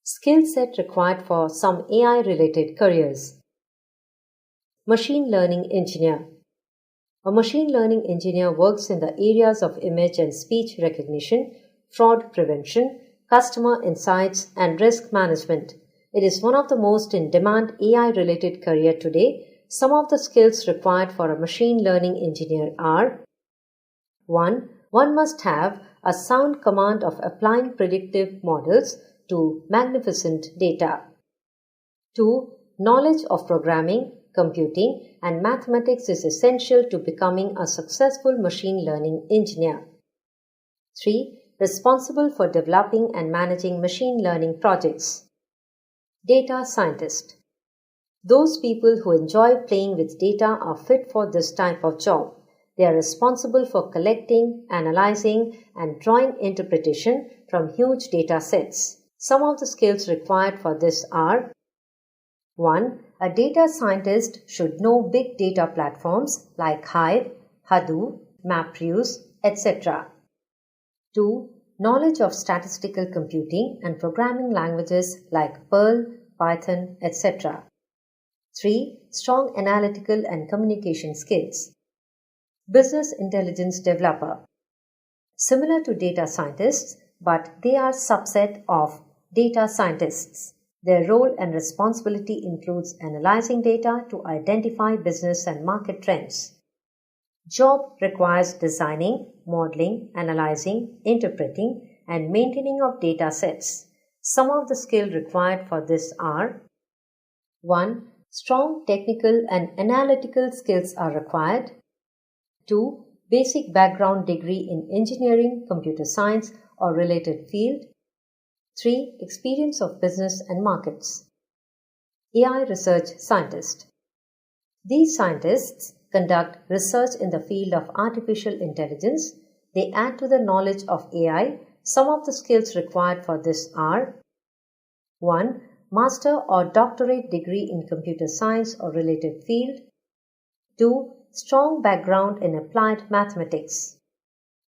Skill set required for some AI-related careers. Machine learning engineer. A machine learning engineer works in the areas of image and speech recognition, fraud prevention, customer insights, and risk management. It is one of the most in-demand AI-related career today. Some of the skills required for a machine learning engineer are: 1. One must have a sound command of applying predictive models to magnificent data. 2. Knowledge of programming, computing, and mathematics is essential to becoming a successful machine learning engineer. 3. Responsible for developing and managing machine learning projects. Data scientist. Those people who enjoy playing with data are fit for this type of job. They are responsible for collecting, analyzing, and drawing interpretation from huge data sets. Some of the skills required for this are: 1. A data scientist should know big data platforms like Hive, Hadoop, MapReduce, etc. 2. Knowledge of statistical computing and programming languages like Perl, Python, etc. 3. Strong analytical and communication skills. Business intelligence developer. Similar to data scientists, but they are subset of data scientists. Their role and responsibility includes analyzing data to identify business and market trends. Job requires designing, modeling, analyzing, interpreting, and maintaining of data sets. Some of the skills required for this are: 1. Strong technical and analytical skills are required. 2. Basic background degree in engineering, computer science, or related field. 3. Experience of business and markets. AI research scientist. These scientists conduct research in the field of artificial intelligence. They add to the knowledge of AI. Some of the skills required for this are: 1. Master or doctorate degree in computer science or related field. 2. Strong background in applied mathematics.